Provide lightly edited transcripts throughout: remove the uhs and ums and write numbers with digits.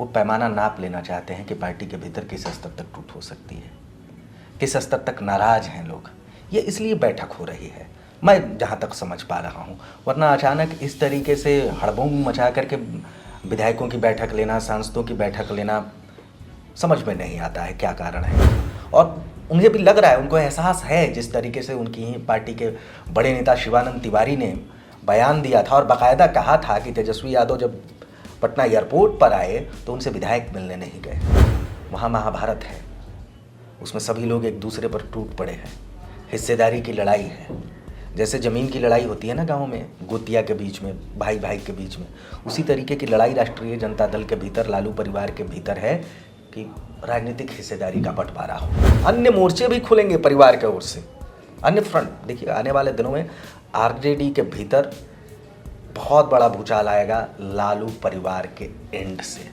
वो पैमाना नाप लेना चाहते हैं कि पार्टी के भीतर किस स्तर तक टूट हो सकती है, किस स्तर तक नाराज हैं लोग। ये इसलिए बैठक हो रही है, मैं जहाँ तक समझ पा रहा हूँ, वरना अचानक इस तरीके से हड़बंग मचा करके विधायकों की बैठक लेना, सांसदों की बैठक लेना समझ में नहीं आता है क्या कारण है। और उन्हें भी लग रहा है, उनको एहसास है, जिस तरीके से उनकी ही पार्टी के बड़े नेता शिवानंद तिवारी ने बयान दिया था और बाकायदा कहा था कि तेजस्वी यादव जब पटना एयरपोर्ट पर आए तो उनसे विधायक मिलने नहीं गए। वहाँ महाभारत है, उसमें सभी लोग एक दूसरे पर टूट पड़े हैं, हिस्सेदारी की लड़ाई है। जैसे ज़मीन की लड़ाई होती है ना गाँव में, गोतिया के बीच में, भाई भाई के बीच में, उसी तरीके की लड़ाई राष्ट्रीय जनता दल के भीतर, लालू परिवार के भीतर है कि राजनीतिक हिस्सेदारी का बंटवारा हो। अन्य मोर्चे भी खुलेंगे परिवार की ओर से, अन्य फ्रंट। देखिए आने वाले दिनों में आरजेडी के भीतर बहुत बड़ा भूचाल आएगा लालू परिवार के एंड से।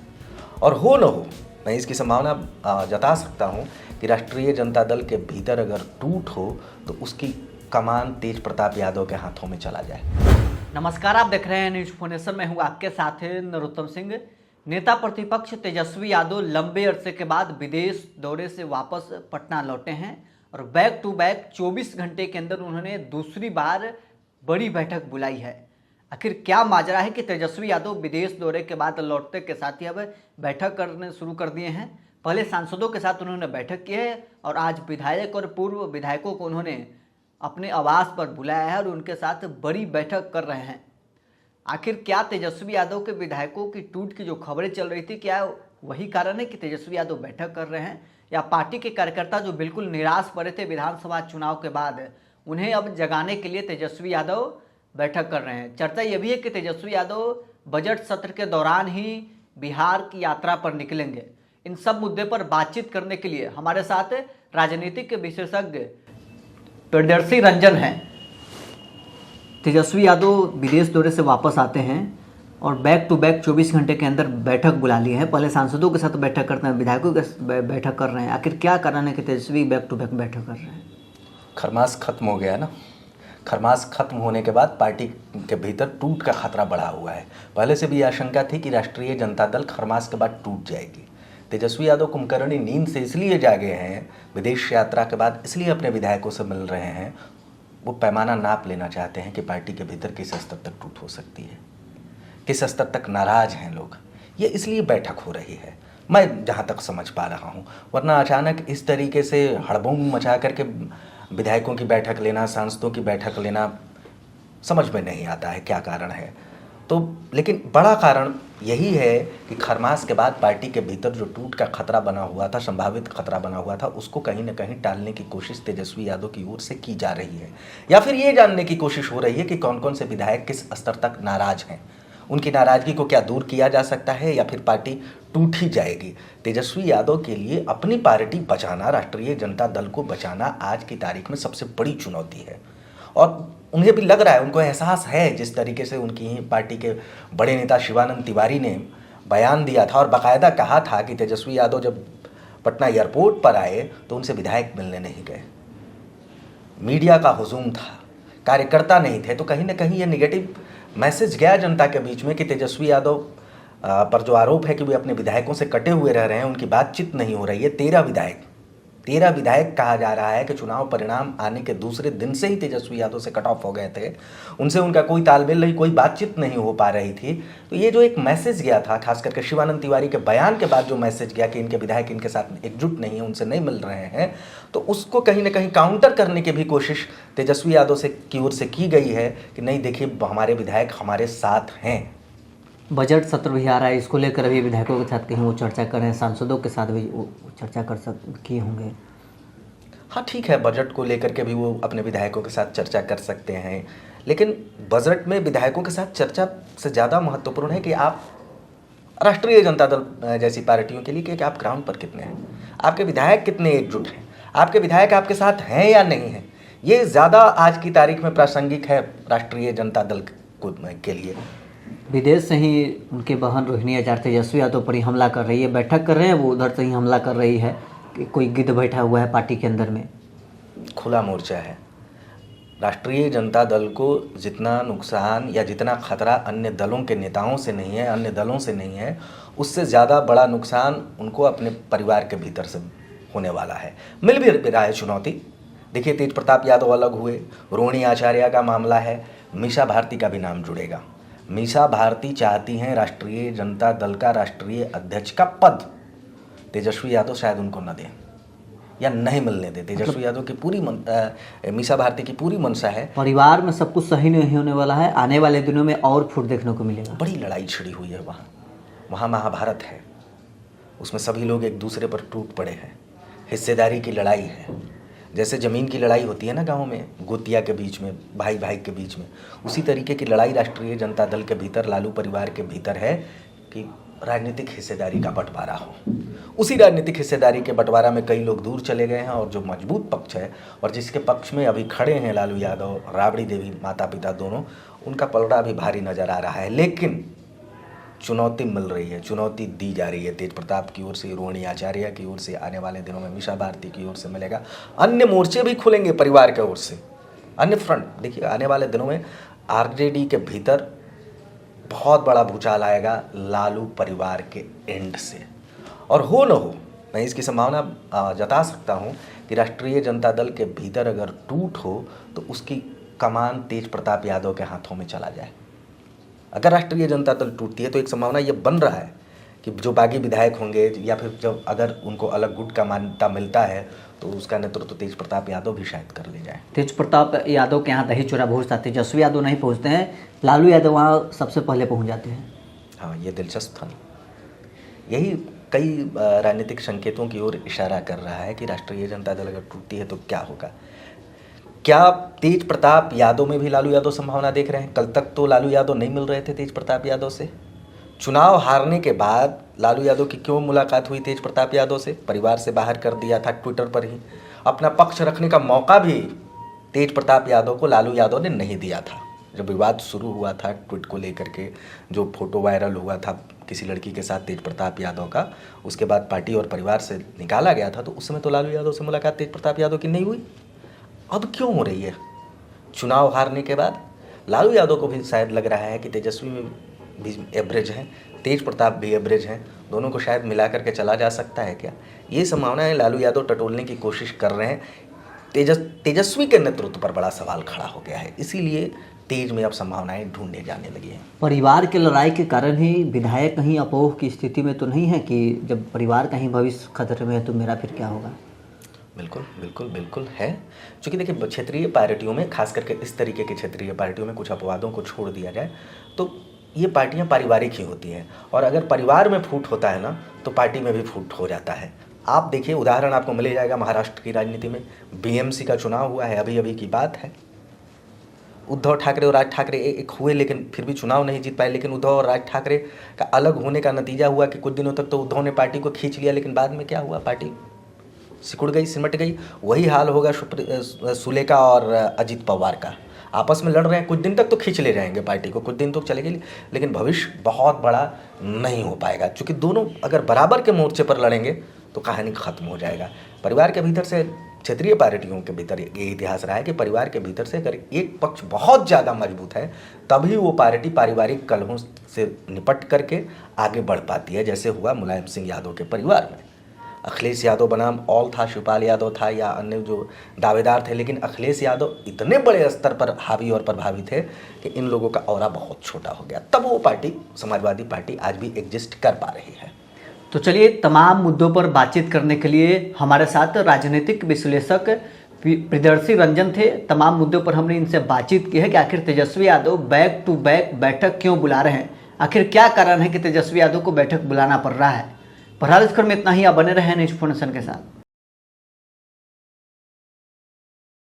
और हो न हो, मैं इसकी संभावना जता सकता हूं कि राष्ट्रीय जनता दल के भीतर अगर टूट हो तो उसकी कमान तेज प्रताप यादव के हाथों में चला जाए। नमस्कार, आप देख रहे हैं न्यूज फोनेशन। मैं हूं आपके साथ नरोत्तम सिंह। नेता प्रतिपक्ष तेजस्वी यादव लंबे अरसे के बाद विदेश दौरे से वापस पटना लौटे हैं और बैक टू बैक 24 घंटे के अंदर उन्होंने दूसरी बार बड़ी बैठक बुलाई है। आखिर क्या माजरा है कि तेजस्वी यादव विदेश दौरे के बाद लौटते के साथ ही अब बैठक करने शुरू कर दिए हैं। पहले सांसदों के साथ उन्होंने बैठक की है और आज विधायक और पूर्व विधायकों को उन्होंने अपने आवास पर बुलाया है और उनके साथ बड़ी बैठक कर रहे हैं। आखिर क्या तेजस्वी यादव के विधायकों की टूट की जो खबरें चल रही थी, क्या वही कारण है कि तेजस्वी यादव बैठक कर रहे हैं, या पार्टी के कार्यकर्ता जो बिल्कुल निराश पड़े थे विधानसभा चुनाव के बाद, उन्हें अब जगाने के लिए तेजस्वी यादव बैठक कर रहे हैं। चर्चा यह भी है कि तेजस्वी यादव बजट सत्र के दौरान ही बिहार की यात्रा पर निकलेंगे। इन सब मुद्दे पर बातचीत करने के लिए हमारे साथ राजनीतिक के विशेषज्ञ प्रियदर्शी रंजन हैं। तेजस्वी यादव विदेश दौरे से वापस आते हैं और बैक टू बैक 24 घंटे के अंदर बैठक बुला ली है। पहले सांसदों के साथ बैठक करते हैं, विधायकों के बैठक कर रहे हैं। आखिर क्या कारण है कि तेजस्वी बैक टू बैक बैठक कर रहे हैं? खरमास खत्म हो गया ना। खरमास खत्म होने के बाद पार्टी के भीतर टूट का खतरा बढ़ा हुआ है। पहले से भी आशंका थी कि राष्ट्रीय जनता दल खरमास के बाद टूट जाएगी। तेजस्वी यादव कुंभकर्णी नींद से इसलिए जागे हैं, विदेश यात्रा के बाद इसलिए अपने विधायकों से मिल रहे हैं, वो पैमाना नाप लेना चाहते हैं कि पार्टी के भीतर किस स्तर तक टूट हो सकती है, किस स्तर तक नाराज हैं लोग। ये इसलिए बैठक हो रही है, मैं जहाँ तक समझ पा रहा हूँ, वरना अचानक इस तरीके से हड़बंग मचा करके विधायकों की बैठक लेना, सांसदों की बैठक लेना समझ में नहीं आता है क्या कारण है। तो लेकिन बड़ा कारण यही है कि खरमास के बाद पार्टी के भीतर जो टूट का खतरा बना हुआ था, संभावित खतरा बना हुआ था, उसको कहीं ना कहीं टालने की कोशिश तेजस्वी यादव की ओर से की जा रही है। या फिर ये जानने की कोशिश हो रही है कि कौन कौन से विधायक किस स्तर तक नाराज हैं, उनकी नाराजगी को क्या दूर किया जा सकता है या फिर पार्टी टूट ही जाएगी। तेजस्वी यादव के लिए अपनी पार्टी बचाना, राष्ट्रीय जनता दल को बचाना आज की तारीख में सबसे बड़ी चुनौती है। और उन्हें भी लग रहा है, उनको एहसास है, जिस तरीके से उनकी ही पार्टी के बड़े नेता शिवानंद तिवारी ने बयान दिया था और बाकायदा कहा था कि तेजस्वी यादव जब पटना एयरपोर्ट पर आए तो उनसे विधायक मिलने नहीं गए। मीडिया का हुजूम था, कार्यकर्ता नहीं थे, तो कहीं ना कहीं ये नेगेटिव मैसेज गया जनता के बीच में कि तेजस्वी यादव पर जो आरोप है कि वे अपने विधायकों से कटे हुए रह रहे हैं, उनकी बातचीत नहीं हो रही है। 13 विधायक कहा जा रहा है कि चुनाव परिणाम आने के दूसरे दिन से ही तेजस्वी यादव से कट ऑफ हो गए थे, उनसे उनका कोई तालमेल नहीं, कोई बातचीत नहीं हो पा रही थी। तो ये जो एक मैसेज गया था, खास करके शिवानंद तिवारी के बयान के बाद जो मैसेज गया कि इनके विधायक इनके साथ एकजुट नहीं है, उनसे नहीं मिल रहे हैं, तो उसको कहीं ना कहीं काउंटर करने की भी कोशिश तेजस्वी यादव से की ओर से की गई है कि नहीं देखिए, हमारे विधायक हमारे साथ हैं। बजट सत्र भी आ रहा है, इसको लेकर अभी विधायकों के साथ कहीं वो चर्चा कर रहे हैं, सांसदों के साथ भी वो चर्चा किए होंगे। हाँ ठीक है, बजट को लेकर के भी वो अपने विधायकों के साथ चर्चा कर सकते हैं, लेकिन बजट में विधायकों के साथ चर्चा से ज़्यादा महत्वपूर्ण है कि आप राष्ट्रीय जनता दल जैसी पार्टियों के लिए कि आप ग्राउंड पर कितने हैं, आपके विधायक कितने एकजुट हैं, आपके विधायक आपके साथ हैं या नहीं हैं। ये ज़्यादा आज की तारीख में प्रासंगिक है राष्ट्रीय जनता दल के लिए। विदेश से ही उनके बहन रोहिणी आचार्य तेजस्वी यादव पर ही हमला कर रही है, बैठक कर रहे हैं, वो उधर से ही हमला कर रही है कि कोई गिद्ध बैठा हुआ है पार्टी के अंदर में। खुला मोर्चा है, राष्ट्रीय जनता दल को जितना नुकसान या जितना खतरा अन्य दलों के नेताओं से नहीं है, अन्य दलों से नहीं है, उससे ज़्यादा बड़ा नुकसान उनको अपने परिवार के भीतर से होने वाला है। मिल भी रहा है चुनौती। देखिए, तेज प्रताप यादव अलग हुए, रोहिणी आचार्य का मामला है, मीसा भारती का भी नाम जुड़ेगा। मीसा भारती चाहती हैं राष्ट्रीय जनता दल का राष्ट्रीय अध्यक्ष का पद, तेजस्वी यादव शायद उनको न दें या नहीं मिलने दें। तेजस्वी यादव की पूरी मीसा भारती की पूरी मंशा है। परिवार में सब कुछ सही नहीं होने वाला है, आने वाले दिनों में और फूट देखने को मिलेगा। बड़ी लड़ाई छिड़ी हुई है वहाँ महाभारत है, उसमें सभी लोग एक दूसरे पर टूट पड़े हैं, हिस्सेदारी की लड़ाई है। जैसे ज़मीन की लड़ाई होती है ना गाँव में, गोतिया के बीच में, भाई भाई के बीच में, उसी तरीके की लड़ाई राष्ट्रीय जनता दल के भीतर, लालू परिवार के भीतर है कि राजनीतिक हिस्सेदारी का बंटवारा हो। उसी राजनीतिक हिस्सेदारी के बंटवारा में कई लोग दूर चले गए हैं, और जो मजबूत पक्ष है और जिसके पक्ष में अभी खड़े हैं लालू यादव, राबड़ी देवी माता पिता दोनों, उनका पलड़ा अभी भारी नज़र आ रहा है। लेकिन चुनौती मिल रही है, चुनौती दी जा रही है। तेज प्रताप की ओर से, रोहिणी आचार्य की ओर से, आने वाले दिनों में मीसा भारती की ओर से मिलेगा। अन्य मोर्चे भी खुलेंगे परिवार की ओर से, अन्य फ्रंट। देखिए, आने वाले दिनों में आरजेडी के भीतर बहुत बड़ा भूचाल आएगा लालू परिवार के एंड से। और हो न हो, मैं इसकी संभावना जता सकता हूँ कि राष्ट्रीय जनता दल के भीतर अगर टूट हो तो उसकी कमान तेज प्रताप यादव के हाथों में चला जाए। अगर राष्ट्रीय जनता दल टूटती है तो एक संभावना ये बन रहा है कि जो बागी विधायक होंगे, या फिर जब अगर उनको अलग गुट का मान्यता मिलता है तो उसका नेतृत्व तेज प्रताप यादव भी शायद कर ले जाए। तेज प्रताप यादव के यहाँ दही चूड़ा पहुँचता, तेजस्वी यादव नहीं पहुँचते हैं, लालू यादव वहाँ सबसे पहले पहुँच जाते हैं। हाँ, ये दिलचस्प था। यही कई राजनीतिक संकेतों की ओर इशारा कर रहा है कि राष्ट्रीय जनता दल अगर टूटती है तो क्या होगा। क्या तेज प्रताप यादव में भी लालू यादव संभावना देख रहे हैं? कल तक तो लालू यादव नहीं मिल रहे थे तेज प्रताप यादव से। चुनाव हारने के बाद लालू यादव की क्यों मुलाकात हुई तेज प्रताप यादव से? परिवार से बाहर कर दिया था ट्विटर पर ही। अपना पक्ष रखने का मौका भी तेज प्रताप यादव को लालू यादव ने नहीं दिया था। जब विवाद शुरू हुआ था ट्वीट को लेकर के, जो फोटो वायरल हुआ था किसी लड़की के साथ तेज प्रताप यादव का, उसके बाद पार्टी और परिवार से निकाला गया था, तो उस समय तो लालू यादव से मुलाकात तेज प्रताप यादव की नहीं हुई। अब क्यों हो रही है? चुनाव हारने के बाद लालू यादव को भी शायद लग रहा है कि तेजस्वी में भी एवरेज हैं, तेज प्रताप भी एवरेज हैं, दोनों को शायद मिला करके चला जा सकता है क्या? ये संभावना है। लालू यादव टटोलने की कोशिश कर रहे हैं। तेजस्वी के नेतृत्व पर बड़ा सवाल खड़ा हो गया है, इसीलिए तेज में अब संभावनाएं ढूंढे जाने लगी हैं। परिवार के लड़ाई के कारण ही विधायक कहीं अपोह की स्थिति में तो नहीं है कि जब परिवार का ही भविष्य खतरे में है तो मेरा फिर क्या होगा? बिल्कुल बिल्कुल बिल्कुल है। चूँकि देखिए, क्षेत्रीय पार्टियों में, खास करके इस तरीके की क्षेत्रीय पार्टियों में कुछ अपवादों को छोड़ दिया जाए तो ये पार्टियां पारिवारिक ही होती हैं, और अगर परिवार में फूट होता है ना तो पार्टी में भी फूट हो जाता है। आप देखिए, उदाहरण आपको मिल जाएगा महाराष्ट्र की राजनीति में। बीएमसी का चुनाव हुआ है, अभी अभी की बात है। उद्धव ठाकरे और राज ठाकरे एक हुए, लेकिन फिर भी चुनाव नहीं जीत पाए। लेकिन उद्धव और राज ठाकरे का अलग होने का नतीजा हुआ कि कुछ दिनों तक तो उद्धव ने पार्टी को खींच लिया, लेकिन बाद में क्या हुआ? पार्टी सिकुड़ गई, सिमट गई। वही हाल होगा सुलेखा और अजित पवार का। आपस में लड़ रहे हैं, कुछ दिन तक तो खींच ले जाएंगे पार्टी को, कुछ दिन तो चलेगी, लेकिन भविष्य बहुत बड़ा नहीं हो पाएगा। क्योंकि दोनों अगर बराबर के मोर्चे पर लड़ेंगे तो कहानी खत्म हो जाएगा। परिवार के भीतर से, क्षेत्रीय पार्टियों के भीतर ये इतिहास रहा है कि परिवार के भीतर से अगर एक पक्ष बहुत ज़्यादा मजबूत है तभी वो पार्टी पारिवारिक कलहों से निपट करके आगे बढ़ पाती है। जैसे हुआ मुलायम सिंह यादव के परिवार में। अखिलेश यादव बनाम ऑल था, शिवपाल यादव था या अन्य जो दावेदार थे, लेकिन अखिलेश यादव इतने बड़े स्तर पर हावी और प्रभावी थे कि इन लोगों का ऑरा बहुत छोटा हो गया। तब वो पार्टी, समाजवादी पार्टी, आज भी एग्जिस्ट कर पा रही है। तो चलिए, तमाम मुद्दों पर बातचीत करने के लिए हमारे साथ राजनीतिक विश्लेषक प्रियदर्शी रंजन थे। तमाम मुद्दों पर हमने इनसे बातचीत की है कि आखिर Tejashwi Yadav back to back बैठक क्यों बुला रहे हैं, आखिर क्या कारण है कि तेजस्वी यादव को बैठक बुलाना पड़ रहा है। बहरहाल इस क्रम में इतना ही। आप बने रहे न्यूज़ इन्फॉर्मेशन के साथ।